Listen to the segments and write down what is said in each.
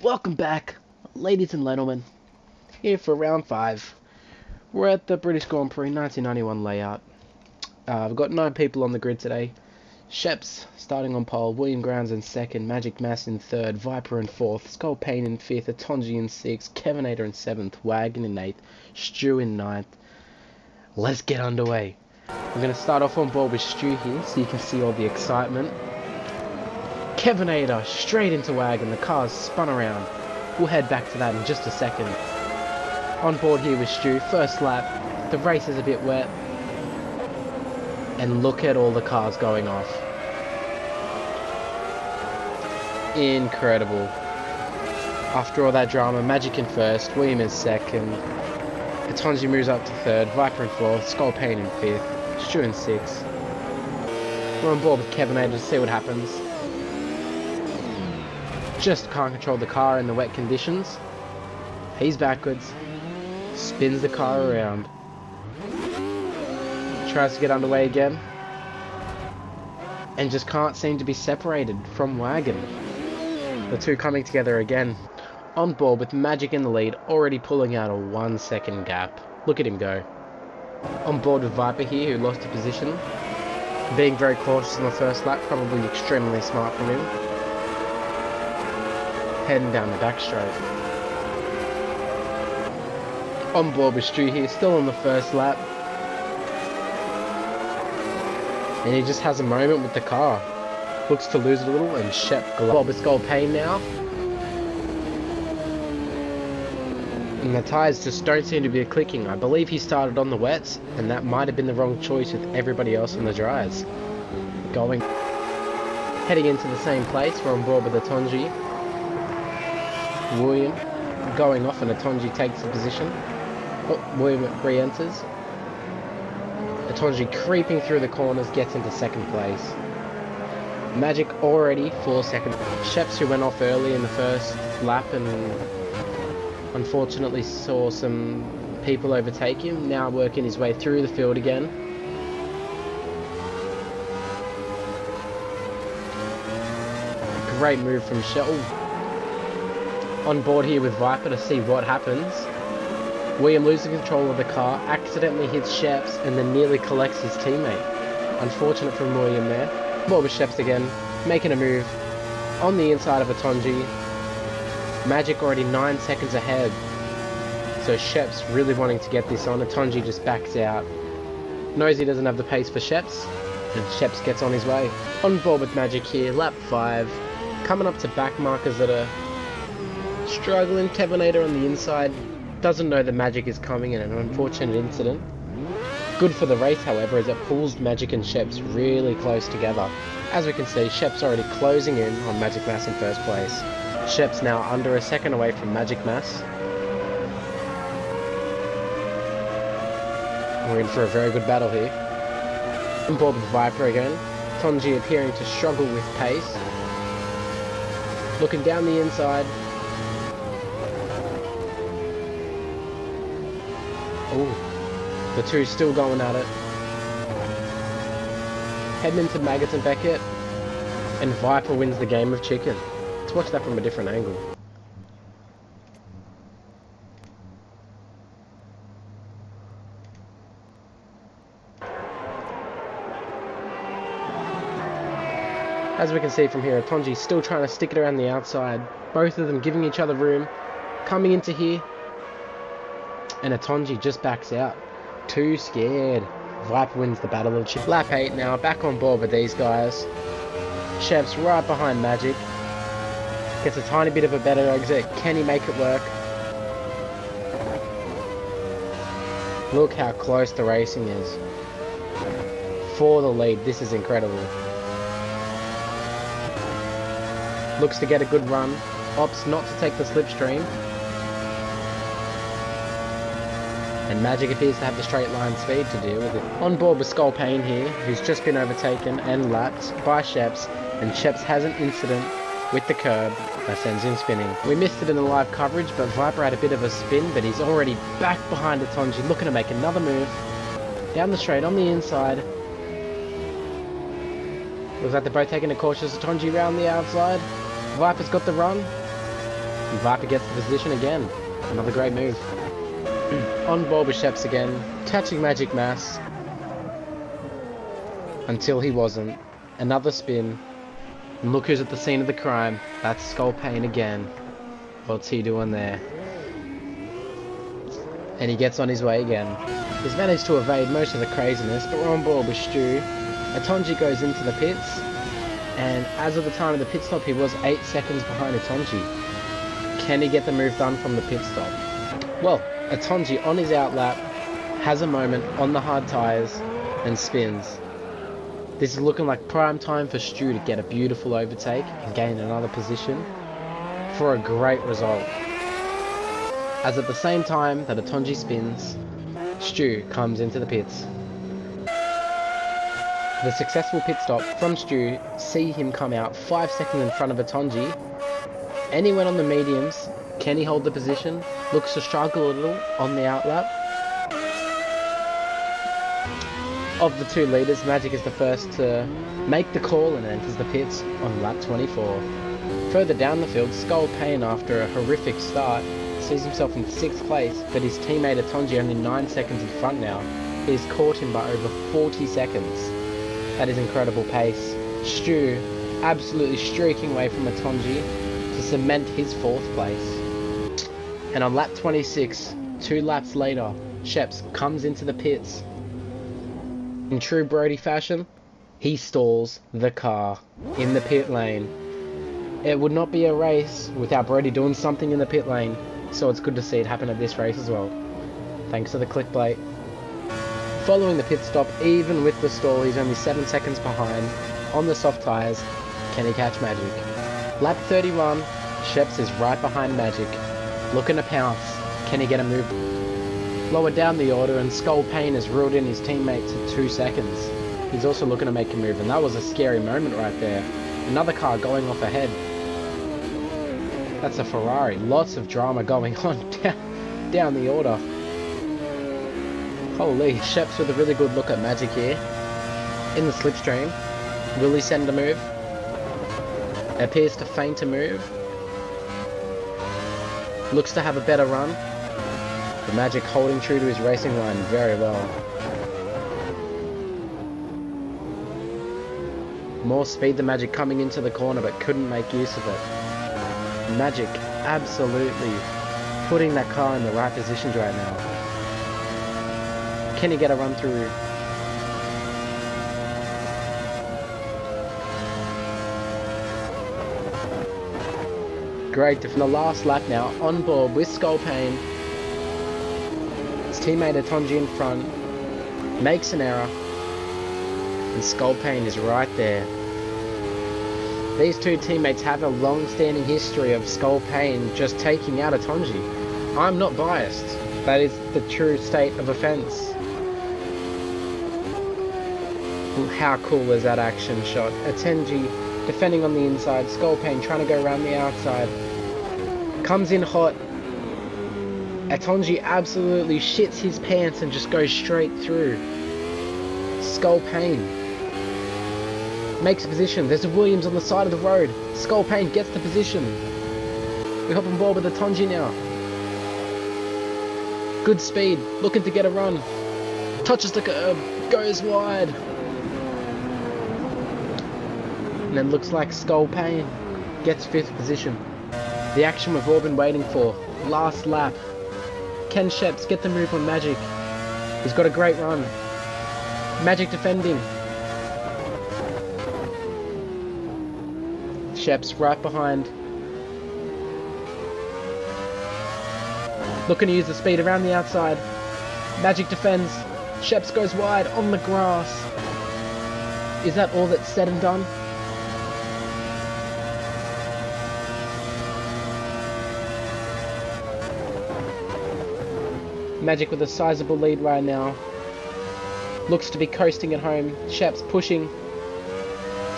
Welcome back, ladies and gentlemen, here for round 5. We're at the British Grand Prix 1991 layout. I've got 9 people on the grid today. Sheps starting on pole, William Grounds in 2nd, Magic Mass in 3rd, Viper in 4th, Skull Payne in 5th, Atonji in 6th, Kevinator in 7th, Wagon in 8th, Stu in 9th. Let's get underway. We're going to start off on board with Stu here, so you can see all the excitement. Kevinator straight into Wagon, the car's spun around. We'll head back to that in just a second. On board here with Stu, first lap, the race is a bit wet. And look at all the cars going off. Incredible. After all that drama, Magic in 1st, William in 2nd, Atonji moves up to 3rd, Viper in 4th, Skull Payne in 5th, Stu in 6th. We're on board with Kevinator to see what happens. Just can't control the car in the wet conditions. He's backwards, spins the car around, tries to get underway again, and just can't seem to be separated from Wagon. The two coming together again. On board with Magic in the lead, already pulling out a 1 second gap. Look at him go. On board with Viper here, who lost a position. Being very cautious on the first lap, probably extremely smart from him. Heading down the back straight. On board with Stu here, still on the first lap. And he just has a moment with the car. Looks to lose it a little, and Shep Bob with Skull Payne now. And the tyres just don't seem to be clicking. I believe he started on the wets, and that might have been the wrong choice with everybody else on the dries. Heading into the same place, we're on board with Atonji. William going off, and Atonji takes the position. Oh, William re-enters. Atonji creeping through the corners gets into 2nd place. Magic already 4 seconds. Sheps, who went off early in the first lap and unfortunately saw some people overtake him, now working his way through the field again. Great move from Shell. On board here with Viper to see what happens. William losing control of the car, accidentally hits Sheps and then nearly collects his teammate. Unfortunate from William there. Board with Sheps again, making a move on the inside of Atonji. Magic already 9 seconds ahead. So Sheps really wanting to get this on. Atonji just backs out. Knows he doesn't have the pace for Sheps, and Sheps gets on his way. On board with Magic here, lap 5. Coming up to back markers that are struggling. Kevinator on the inside. Doesn't know the Magic is coming in, an unfortunate incident. Good for the race, however, as it pulls Magic and Sheps really close together. As we can see, Sheps already closing in on Magic Mass in 1st place. Sheps now under a second away from Magic Mass. We're in for a very good battle here. On board with Viper again. Tonji appearing to struggle with pace. Looking down the inside. Oh, the two still going at it. Heading into Maggots and Beckett, and Viper wins the game of chicken. Let's watch that from a different angle. As we can see from here, Atonji's still trying to stick it around the outside. Both of them giving each other room. Coming into here, and Atonji just backs out. Too scared. Viper wins the battle of Chip. Lap 8 now, back on board with these guys. Chev's right behind Magic. Gets a tiny bit of a better exit. Can he make it work? Look how close the racing is. For the lead, this is incredible. Looks to get a good run. Opts not to take the slipstream. And Magic appears to have the straight line speed to deal with it. On board with Skull Payne here, who's just been overtaken and lapped by Sheps, and Sheps has an incident with the curb that sends him spinning. We missed it in the live coverage, but Viper had a bit of a spin, but he's already back behind Atonji, looking to make another move. Down the straight, on the inside. Looks like they're both taking a cautious Atonji round the outside. Viper's got the run. And Viper gets the position again. Another great move. On board with Sheps again, catching Magic Mass. Until he wasn't. Another spin. And look who's at the scene of the crime. That's Skull Pain again. What's he doing there? And he gets on his way again. He's managed to evade most of the craziness, but we're on board with Stu. Atonji goes into the pits, and as of the time of the pit stop, he was 8 seconds behind Atonji. Can he get the move done from the pit stop? Well, Atonji on his outlap has a moment on the hard tyres and spins. This is looking like prime time for Stu to get a beautiful overtake and gain another position for a great result. As at the same time that Atonji spins, Stu comes into the pits. The successful pit stop from Stu see him come out 5 seconds in front of Atonji. Anyone on the mediums, can he hold the position? Looks to struggle a little on the outlap. Of the 2 leaders, Magic is the first to make the call and enters the pits on lap 24. Further down the field, Skull Pain, after a horrific start, sees himself in 6th place, but his teammate Atonji only 9 seconds in front now. He's caught him by over 40 seconds. That is incredible pace. Stu absolutely streaking away from Atonji to cement his 4th place. And on lap 26, 2 laps later, Sheps comes into the pits. In true Brody fashion, he stalls the car in the pit lane. It would not be a race without Brody doing something in the pit lane, so it's good to see it happen at this race as well. Thanks to the clickbait. Following the pit stop, even with the stall, he's only 7 seconds behind. On the soft tyres, can he catch Magic? Lap 31, Sheps is right behind Magic, looking to pounce. Can he get a move? Lower down the order, and Skull Pain has reeled in his teammate to 2 seconds. He's also looking to make a move, and that was a scary moment right there. Another car going off ahead. That's a Ferrari. Lots of drama going on down the order. Holy, Sheps with a really good look at Magic here. In the slipstream. Will he send a move? Appears to feint a move. Looks to have a better run. The Magic holding true to his racing line very well. More speed than Magic coming into the corner, but couldn't make use of it. Magic absolutely putting that car in the right positions right now. Can he get a run through? Great, from the last lap now, on board with Skull Pain. His teammate Atonji in front, makes an error, and Skull Pain is right there. These 2 teammates have a long-standing history of Skull Pain just taking out Atonji. I'm not biased. That is the true state of offence. How cool is that action shot? Atonji defending on the inside, Skull Pain trying to go around the outside. Comes in hot. Atonji absolutely shits his pants and just goes straight through. Skull Pain makes a position. There's a Williams on the side of the road. Skull Pain gets the position. We hop on board with Atonji now. Good speed, looking to get a run. Touches the curb, goes wide. And then looks like Skull Pain gets 5th position. The action we've all been waiting for. Last lap. Can Sheps get the move on Magic? He's got a great run. Magic defending. Sheps right behind. Looking to use the speed around the outside. Magic defends. Sheps goes wide on the grass. Is that all that's said and done? Magic with a sizable lead right now. Looks to be coasting at home. Sheps pushing.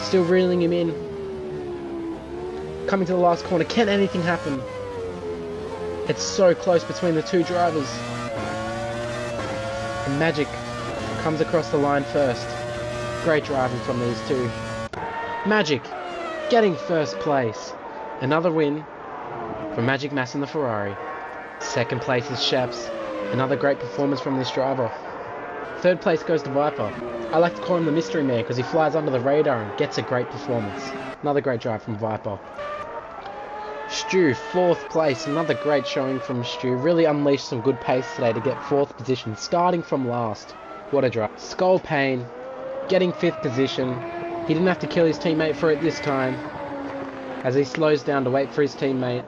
Still reeling him in. Coming to the last corner. Can anything happen? It's so close between the 2 drivers. And Magic comes across the line first. Great driving from these 2. Magic getting 1st place. Another win from Magic Mass in the Ferrari. Second place is Sheps. Another great performance from this driver. Third place goes to Viper. I like to call him the mystery man because he flies under the radar and gets a great performance. Another great drive from Viper. Stu, fourth place. Another great showing from Stu. Really unleashed some good pace today to get fourth position, starting from last. What a drive. Skull Pain, getting fifth position. He didn't have to kill his teammate for it this time, as he slows down to wait for his teammate.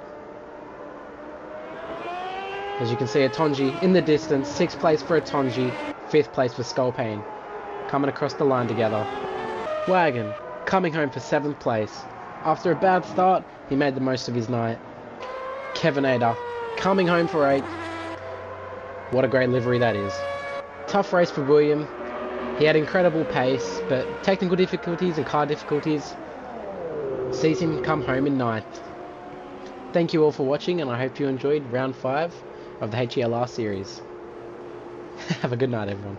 As you can see, Atonji in the distance. Sixth place for Atonji. Fifth place for Skull Pain. Coming across the line together. Wagon coming home for seventh place. After a bad start, he made the most of his night. Kevinator coming home for 8th. What a great livery that is. Tough race for William. He had incredible pace, but technical difficulties and car difficulties sees him come home in 9th. Thank you all for watching, and I hope you enjoyed round 5 of the HELR series. Have a good night, everyone.